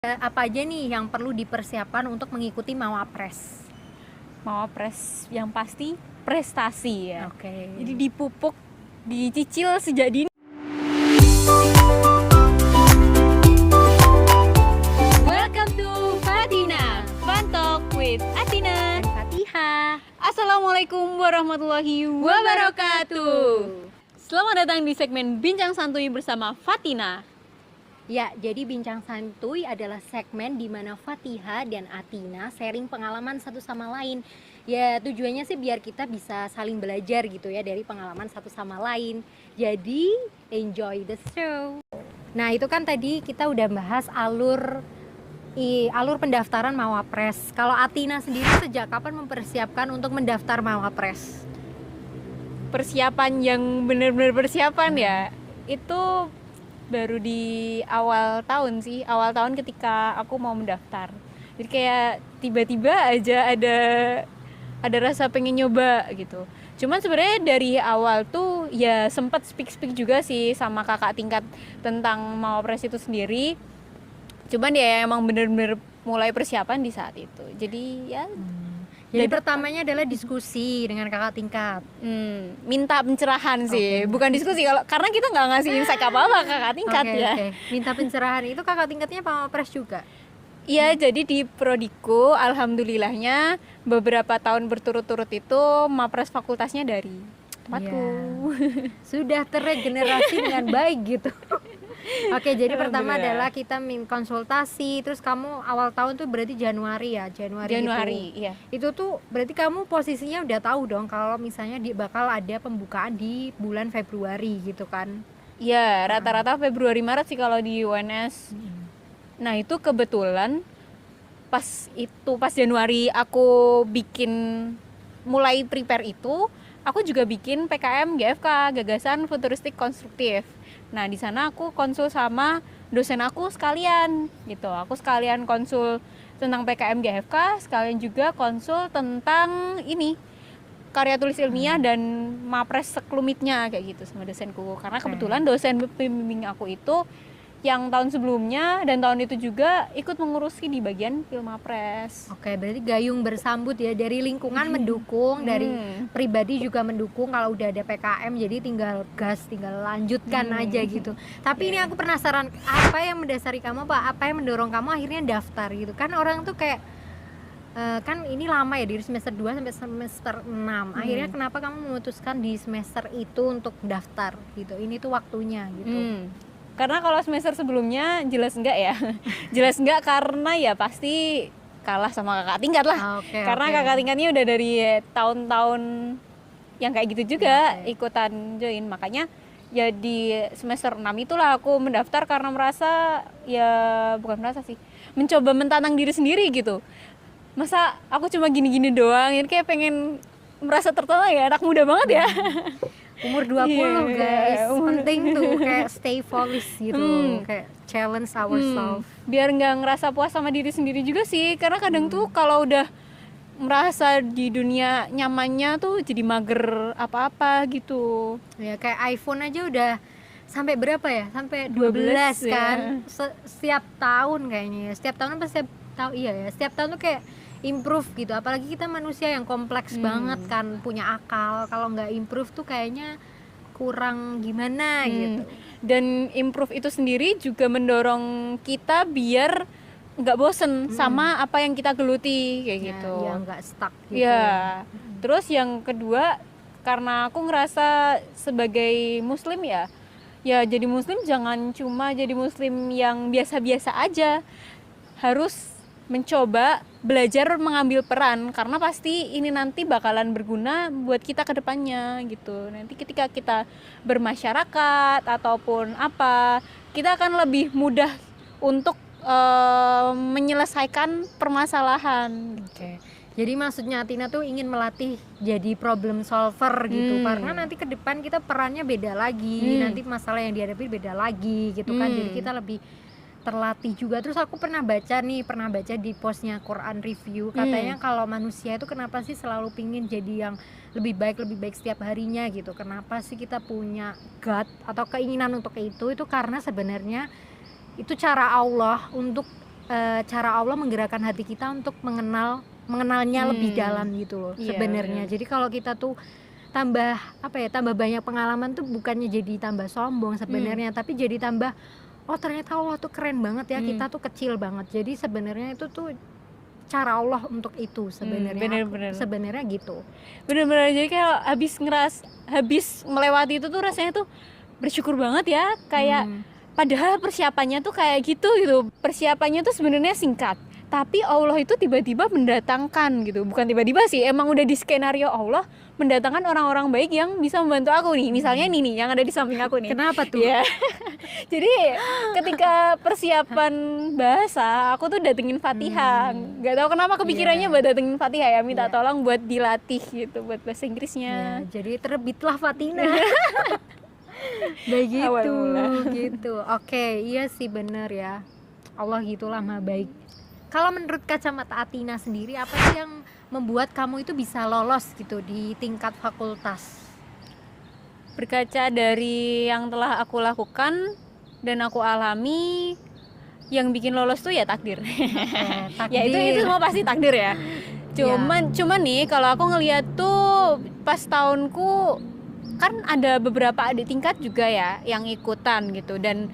Apa aja nih yang perlu dipersiapkan untuk mengikuti Mawapres? Mawapres yang pasti prestasi ya. Oke. Jadi dipupuk, dicicil sejak dini. Welcome to Fatina, Fun Talk with Atina Dan Fatihah. Assalamualaikum warahmatullahi wabarakatuh. Selamat datang di segmen Bincang Santuy bersama Fatina. Ya, jadi Bincang Santuy adalah segmen di mana Fatihah dan Atina sharing pengalaman satu sama lain. Ya, tujuannya sih biar kita bisa saling belajar gitu ya dari pengalaman satu sama lain. Jadi, enjoy the show. Nah, itu kan tadi kita udah bahas alur pendaftaran Mawapres. Kalau Atina sendiri sejak kapan mempersiapkan untuk mendaftar Mawapres? Persiapan yang benar-benar persiapan ya, itu baru di awal tahun sih, awal tahun ketika aku mau mendaftar. Jadi kayak tiba-tiba aja ada rasa pengen nyoba gitu. Cuman sebenarnya dari awal tuh ya sempat speak juga sih sama kakak tingkat tentang Mawapres itu sendiri. Cuman ya emang bener-bener mulai persiapan di saat itu. Jadi ya Jadi pertamanya adalah diskusi dengan kakak tingkat. Minta pencerahan sih, Oke. bukan diskusi kalau karena kita nggak ngasih insight apa-apa ke kakak tingkat ya. Oke. Minta pencerahan itu kakak tingkatnya Mawapres juga. Iya, jadi di prodiku alhamdulillahnya beberapa tahun berturut-turut itu Mapres fakultasnya dari tempatku. Sudah terregenerasi dengan baik gitu. Oke, jadi pertama Alhamdulillah. adalah kita konsultasi, terus kamu awal tahun tuh berarti Januari ya, Januari, itu. iya. Itu tuh berarti kamu posisinya udah tahu dong kalau misalnya bakal ada pembukaan di bulan Februari gitu kan. Iya, rata-rata Februari Maret sih kalau di UNS. Nah, itu kebetulan pas Januari aku mulai prepare itu, aku juga bikin PKM GFK, gagasan futuristik konstruktif. Nah, di sana aku konsul sama dosen aku sekalian gitu. Aku sekalian konsul tentang PKM GFK, sekalian juga konsul tentang ini karya tulis ilmiah dan Mapres seklumitnya kayak gitu sama dosenku. Karena kebetulan dosen pembimbing aku itu yang tahun sebelumnya dan tahun itu juga ikut mengurusi di bagian Filmapres. Oke, berarti gayung bersambut ya, dari lingkungan mendukung, dari pribadi juga mendukung kalau udah ada PKM, jadi tinggal gas, tinggal lanjutkan aja gitu. Tapi ini aku penasaran, apa yang mendasari kamu, apa yang mendorong kamu akhirnya daftar gitu? Kan orang tuh kayak kan ini lama ya, dari semester 2 sampai semester 6. Akhirnya kenapa kamu memutuskan di semester itu untuk daftar gitu? Ini tuh waktunya gitu. Karena kalau semester sebelumnya jelas enggak ya. Jelas enggak karena ya pasti kalah sama kakak tingkat lah. Karena kakak tingkatnya udah dari tahun-tahun yang kayak gitu juga ikutan join. Makanya ya di semester 6 itulah aku mendaftar karena mencoba menantang diri sendiri gitu. Masa aku cuma gini-gini doang, ini kayak pengen merasa tertolong ya, anak muda banget ya. Umur 20 guys, penting tuh kayak stay foolish gitu, kayak challenge ourselves. Biar nggak ngerasa puas sama diri sendiri juga sih, karena kadang tuh kalau udah merasa di dunia nyamannya tuh jadi mager apa-apa gitu. Ya kayak iPhone aja udah sampai berapa ya? Sampai 12 kan? Setiap tahun kayaknya ya. Setiap tahun apa setiap tahun, iya ya. Setiap tahun tuh kayak improve gitu. Apalagi kita manusia yang kompleks banget kan, punya akal. Kalau nggak improve tuh kayaknya kurang gimana gitu. Dan improve itu sendiri juga mendorong kita biar nggak bosen sama apa yang kita geluti kayak gitu. Ya nggak stuck gitu. Ya. Terus yang kedua, karena aku ngerasa sebagai muslim ya jadi muslim jangan cuma jadi muslim yang biasa-biasa aja, harus mencoba belajar mengambil peran, karena pasti ini nanti bakalan berguna buat kita ke depannya gitu. Nanti ketika kita bermasyarakat ataupun apa, kita akan lebih mudah untuk menyelesaikan permasalahan. Jadi maksudnya Atina tuh ingin melatih jadi problem solver gitu, karena nanti ke depan kita perannya beda lagi, nanti masalah yang dihadapi beda lagi gitu kan. Jadi kita lebih terlatih juga. Terus aku pernah baca di postnya Quran Review, katanya kalau manusia itu kenapa sih selalu pingin jadi yang lebih baik setiap harinya gitu. Kenapa sih kita punya God atau keinginan untuk itu karena sebenarnya itu cara Allah untuk cara Allah menggerakkan hati kita untuk mengenalnya lebih dalam gitu loh sebenarnya. Jadi kalau kita tuh tambah banyak pengalaman tuh bukannya jadi tambah sombong sebenarnya, tapi jadi tambah oh ternyata Allah tuh keren banget ya, kita tuh kecil banget. Jadi sebenarnya itu tuh cara Allah untuk itu sebenarnya. Sebenarnya gitu. Bener-bener, jadi kayak habis melewati itu tuh rasanya tuh bersyukur banget ya, kayak padahal persiapannya tuh kayak gitu. Persiapannya tuh sebenarnya singkat, tapi Allah itu tiba-tiba mendatangkan gitu, bukan tiba-tiba sih, emang udah di skenario Allah mendatangkan orang-orang baik yang bisa membantu aku nih. Misalnya nih yang ada di samping aku nih. Kenapa tuh? Ya. Jadi ketika persiapan bahasa, aku tuh datengin Fatihah. Gak tahu kenapa kepikirannya buat datengin Fatihah ya, minta tolong buat dilatih gitu buat bahasa Inggrisnya. Jadi terbitlah Fatina. Begitu gitu. Oke, iya sih bener ya. Allah gitulah maha baik. Kalau menurut kacamata Atina sendiri, apa sih yang membuat kamu itu bisa lolos gitu di tingkat fakultas? Berkaca dari yang telah aku lakukan dan aku alami, yang bikin lolos tuh ya takdir. Takdir. Ya itu semua pasti takdir ya. Cuman nih kalau aku ngeliat tuh pas tahunku kan ada beberapa adik tingkat juga ya yang ikutan gitu, dan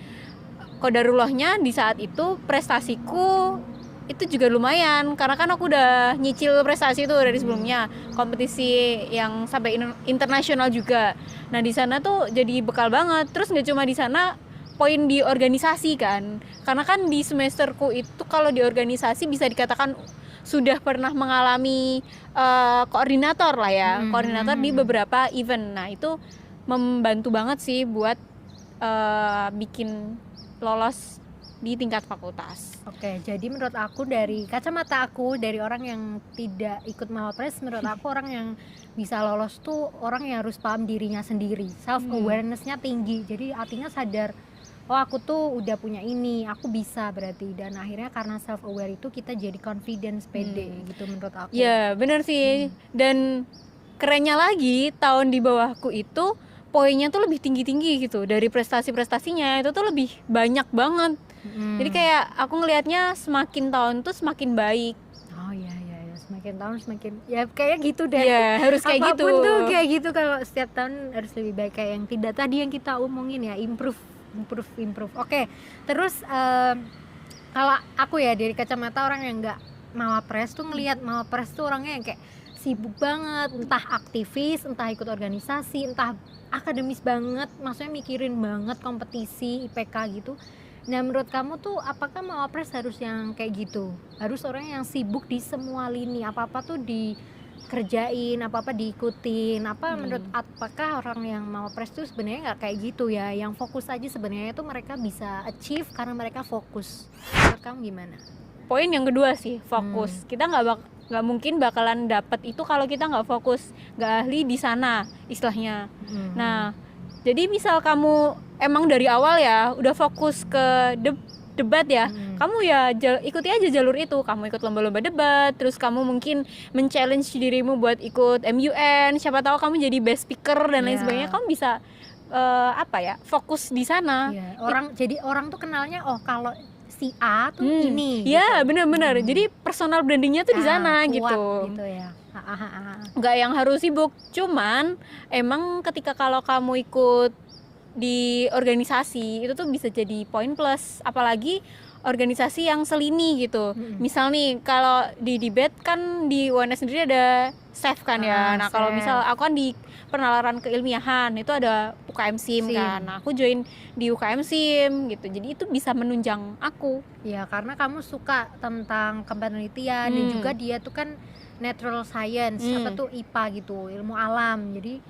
qadarullahnya di saat itu prestasiku itu juga lumayan, karena kan aku udah nyicil prestasi itu dari sebelumnya, kompetisi yang sampai internasional juga. Nah di sana tuh jadi bekal banget. Terus nggak cuma di sana, poin di organisasi kan, karena kan di semesterku itu kalau di organisasi bisa dikatakan sudah pernah mengalami koordinator lah ya, koordinator di beberapa event. Nah itu membantu banget sih buat bikin lolos di tingkat fakultas. Oke, jadi menurut aku dari kacamata aku, dari orang yang tidak ikut Mawapres, menurut aku orang yang bisa lolos tuh orang yang harus paham dirinya sendiri, self awareness-nya tinggi. Jadi artinya sadar, oh aku tuh udah punya ini, aku bisa berarti. Dan akhirnya karena self aware itu kita jadi confidence, pede gitu menurut aku. Ya benar sih. Dan kerennya lagi, tahun di bawahku itu poinnya tuh lebih tinggi-tinggi gitu, dari prestasi-prestasinya itu tuh lebih banyak banget. Jadi kayak aku ngelihatnya semakin tahun tuh semakin baik. Oh iya, semakin tahun semakin ya kayak gitu deh. Ya harus kayak gitu. Apapun tuh kayak gitu, kalau setiap tahun harus lebih baik, kayak yang tadi yang kita omongin ya, improve. Oke, terus kalau aku ya dari kacamata orang yang nggak Mawapres tuh ngelihat Mawapres tuh orangnya yang kayak sibuk banget, entah aktivis, entah ikut organisasi, entah akademis banget, maksudnya mikirin banget kompetisi IPK gitu. Nah menurut kamu tuh apakah Mawapres harus yang kayak gitu? Harus orang yang sibuk di semua lini, apa-apa tuh dikerjain, apa-apa diikutin, apakah orang yang Mawapres tuh sebenarnya nggak kayak gitu ya, yang fokus aja sebenarnya tuh mereka bisa achieve karena mereka fokus. Menurut kamu gimana? Poin yang kedua sih, fokus. Kita nggak mungkin bakalan dapat itu kalau kita nggak fokus, nggak ahli di sana istilahnya. Nah jadi misal kamu emang dari awal ya udah fokus ke debat ya, kamu ya ikuti aja jalur itu. Kamu ikut lomba-lomba debat, terus kamu mungkin men-challenge dirimu buat ikut MUN, siapa tahu kamu jadi best speaker dan lain sebagainya. Kamu bisa fokus di sana. Jadi orang tuh kenalnya, oh kalau si A tuh ini. Ya gitu. Benar-benar. Jadi personal brandingnya tuh di sana gitu ya. Nggak yang harus sibuk. Cuman emang ketika kalau kamu ikut di organisasi itu tuh bisa jadi poin plus, apalagi organisasi yang selini gitu. Misal nih kalau di debate kan di UNS sendiri ada SEF kan ya. Nah kalau misal aku kan di penalaran keilmiahan itu ada UKM SIM kan. Nah aku join di UKM SIM gitu. Jadi itu bisa menunjang aku. Ya karena kamu suka tentang penelitian dan juga dia tuh kan natural science, apa tuh IPA gitu, ilmu alam. Jadi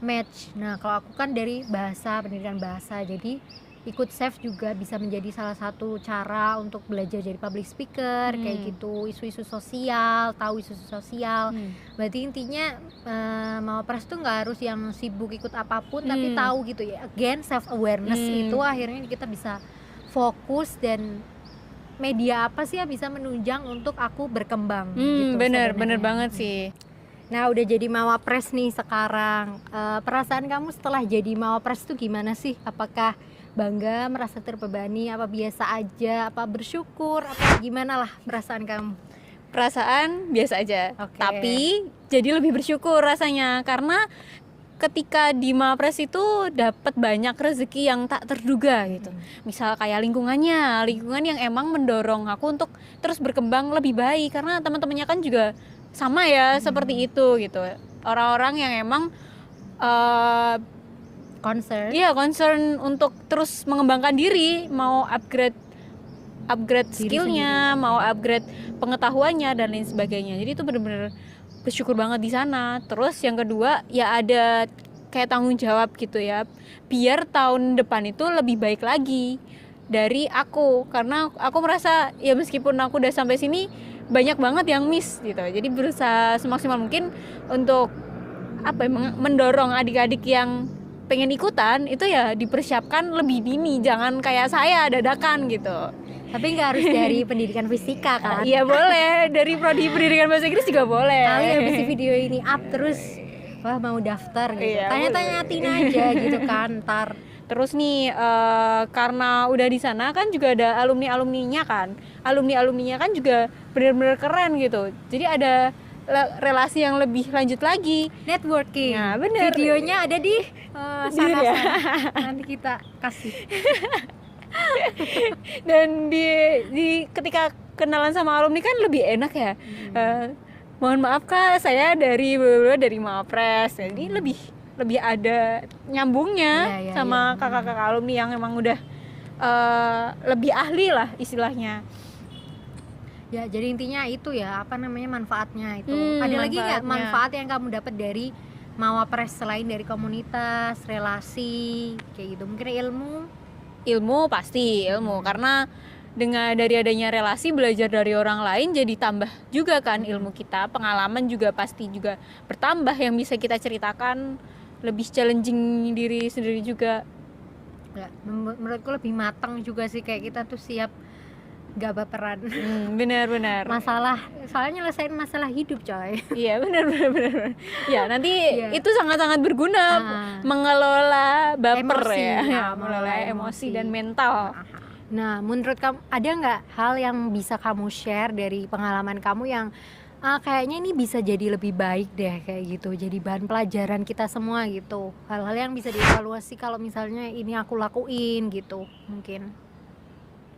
match. Nah kalau aku kan dari pendidikan bahasa, jadi ikut SEF juga bisa menjadi salah satu cara untuk belajar jadi public speaker, kayak gitu, isu-isu sosial, tahu isu-isu sosial. Berarti intinya Mawapres tuh nggak harus yang sibuk ikut apapun, tapi tahu gitu ya. Again self awareness itu akhirnya kita bisa fokus, dan media apa sih yang bisa menunjang untuk aku berkembang gitu. Bener banget sih. Nah udah jadi Mawapres nih sekarang, perasaan kamu setelah jadi Mawapres tuh gimana sih? Apakah bangga, merasa terbebani, apa biasa aja, apa bersyukur, apa gimana lah perasaan kamu? Perasaan biasa aja, Oke. tapi jadi lebih bersyukur rasanya karena ketika di Mapres itu dapat banyak rezeki yang tak terduga gitu. Misal kayak lingkungan yang emang mendorong aku untuk terus berkembang lebih baik karena teman-temannya kan juga sama ya seperti itu gitu. Orang-orang yang emang Concern. iya concern untuk terus mengembangkan diri, mau upgrade Diri skillnya, sendiri. mau upgrade pengetahuannya dan lain sebagainya. Jadi itu benar-benar bersyukur banget di sana. Terus yang kedua ya ada kayak tanggung jawab gitu ya, biar tahun depan itu lebih baik lagi dari aku, karena aku merasa ya meskipun aku udah sampai sini banyak banget yang miss gitu. Jadi berusaha semaksimal mungkin untuk mendorong adik-adik yang pengen ikutan itu ya dipersiapkan lebih dini, jangan kayak saya dadakan gitu. Tapi nggak harus dari pendidikan fisika kan? Iya boleh, dari prodi pendidikan bahasa Inggris juga boleh. Kali habis video ini up terus, wah mau daftar gitu. Iya, Tanya-tanya Tina aja gitu kan, ntar. Terus nih karena udah di sana kan juga ada alumninya kan. Alumninya kan juga benar-benar keren gitu. Jadi ada relasi yang lebih lanjut lagi. Networking. Nah, bener. Videonya ada di sana. Ya. Nanti kita kasih. Dan di ketika kenalan sama alumni kan lebih enak ya. Mohon maaf Kak, saya dari Mapres. Jadi lebih ada nyambungnya Iya, sama kakak-kakak alumni yang emang udah lebih ahli lah istilahnya. Ya, jadi intinya itu ya, apa namanya manfaatnya itu. Hmm, Ada lagi nggak manfaatnya. manfaat yang kamu dapat dari Mawapres selain dari komunitas, relasi, kayak gitu? Mungkin ilmu? Pasti ilmu, karena dari adanya relasi, belajar dari orang lain jadi tambah juga kan ilmu kita, pengalaman juga pasti juga bertambah yang bisa kita ceritakan, lebih challenging diri sendiri juga. Ya, menurutku lebih matang juga sih, kayak kita tuh siap gak baperan. Benar Masalah, soalnya nyelesain masalah hidup coy. Iya benar. Ya nanti Iya. itu sangat berguna mengelola baper Emosi. ya, mengelola emosi dan mental. Nah, menurut kamu ada nggak hal yang bisa kamu share dari pengalaman kamu yang kayaknya ini bisa jadi lebih baik deh kayak gitu, jadi bahan pelajaran kita semua gitu, hal-hal yang bisa dievaluasi kalau misalnya ini aku lakuin gitu mungkin.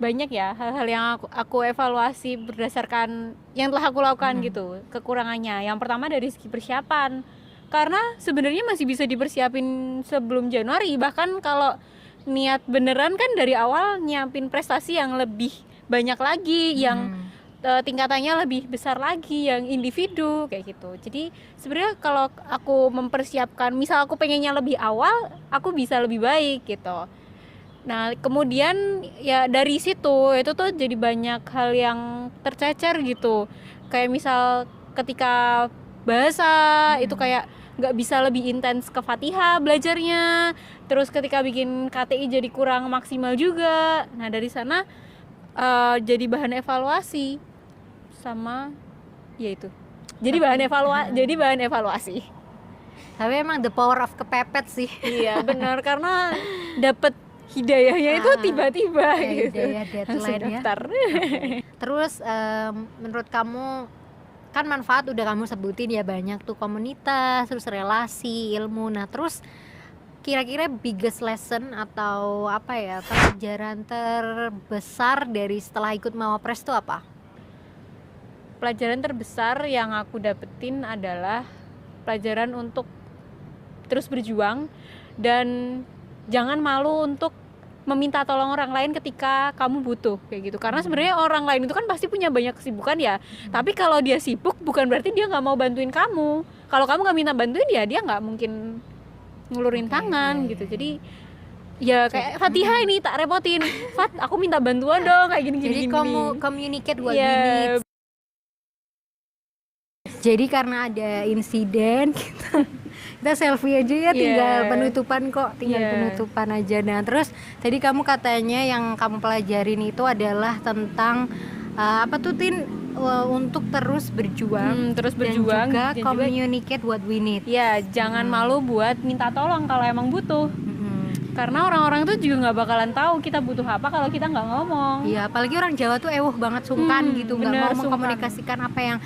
Banyak ya hal-hal yang aku evaluasi berdasarkan yang telah aku lakukan gitu, kekurangannya. Yang pertama dari segi persiapan, karena sebenarnya masih bisa dipersiapin sebelum Januari, bahkan kalau niat beneran kan dari awal nyiapin prestasi yang lebih banyak lagi, yang tingkatannya lebih besar lagi, yang individu kayak gitu. Jadi sebenarnya kalau aku mempersiapkan, misal aku pengennya lebih awal, aku bisa lebih baik gitu. Nah kemudian ya dari situ itu tuh jadi banyak hal yang tercecer gitu, kayak misal ketika bahasa itu kayak nggak bisa lebih intens ke Fatihah belajarnya, terus ketika bikin KTI jadi kurang maksimal juga. Nah dari sana jadi bahan evaluasi sama ya itu, jadi bahan evaluasi. Tapi emang the power of kepepet sih. Iya benar, karena dapet hidayahnya itu tiba-tiba gitu. Hidayah deadline ya. Terus menurut kamu kan manfaat udah kamu sebutin ya, banyak tuh komunitas, terus relasi, ilmu. Nah terus kira-kira biggest lesson atau apa ya, pelajaran terbesar dari setelah ikut Mawapres itu apa? Pelajaran terbesar yang aku dapetin adalah pelajaran untuk terus berjuang dan jangan malu untuk meminta tolong orang lain ketika kamu butuh kayak gitu, karena sebenarnya orang lain itu kan pasti punya banyak kesibukan ya, tapi kalau dia sibuk bukan berarti dia nggak mau bantuin kamu. Kalau kamu nggak minta bantuin dia nggak mungkin ngulurin tangan gitu. Jadi ya kayak Fatihah ini tak repotin, Fat aku minta bantuan dong kayak gini. Jadi kamu communicate what you need. Jadi karena ada insiden kita selfie aja ya, tinggal penutupan kok, penutupan aja. Nah terus tadi kamu katanya yang kamu pelajarin itu adalah tentang apa tuh Tin, untuk terus berjuang, dan juga communicate what we need. Ya jangan malu buat minta tolong kalau emang butuh. Karena orang-orang tuh juga nggak bakalan tahu kita butuh apa kalau kita nggak ngomong. Iya, apalagi orang Jawa tuh banget, sungkan gitu, nggak bener, mau sungkan. mengkomunikasikan apa yang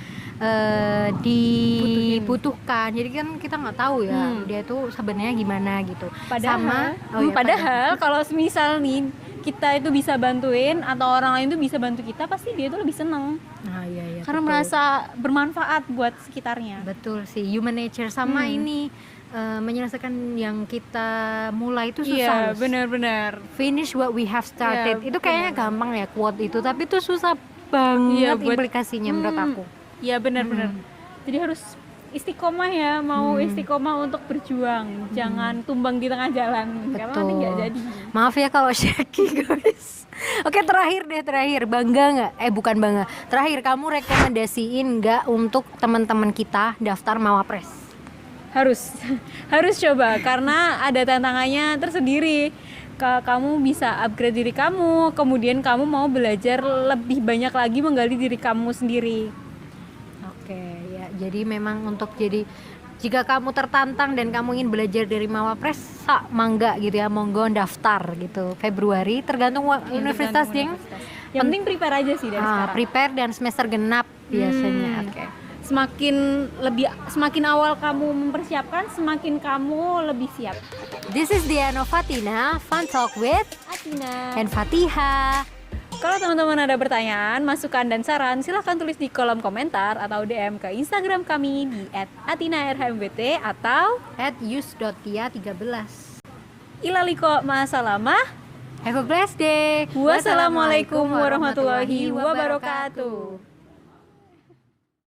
dibutuhkan. Jadi kan kita nggak tahu ya dia tuh sebenarnya gimana gitu. Padahal kalau misal nih kita itu bisa bantuin atau orang lain tuh bisa bantu kita, pasti dia tuh lebih seneng. Nah, iya, Karena betul. merasa bermanfaat buat sekitarnya. Betul sih, human nature sama ini menyelesaikan yang kita mulai itu susah. Iya, benar-benar. Finish what we have started. Iya, Itu kayaknya benar. gampang ya quote itu, tapi itu susah banget buat- implikasinya menurut aku. Iya, benar-benar. Jadi harus istiqomah ya, mau istiqomah untuk berjuang, jangan tumbang di tengah jalan. Karena nanti nggak jadi. Maaf ya kalau shaky guys. Oke, terakhir bangga nggak? Bukan bangga. Terakhir, kamu rekomendasiin nggak untuk teman-teman kita daftar Mawapres? Harus coba karena ada tantangannya tersendiri. Kamu bisa upgrade diri kamu, kemudian kamu mau belajar lebih banyak lagi menggali diri kamu sendiri. Oke, ya. Jadi memang jika kamu tertantang dan kamu ingin belajar dari Mawapres, mangga gitu ya, monggo daftar gitu. Februari, tergantung universitas yang Yang penting prepare aja sih dari sekarang. Prepare dan semester genap biasanya. Oke. Semakin awal kamu mempersiapkan, semakin kamu lebih siap. This is Diana Fatina, Fun Talk with Atina and Fatiha. Kalau teman-teman ada pertanyaan, masukan dan saran, silahkan tulis di kolom komentar atau DM ke Instagram kami di @atinarhmbt atau @yus.tia13. ilaliko ma'asalamah. Have a blessed day. Wassalamualaikum warahmatullahi wabarakatuh.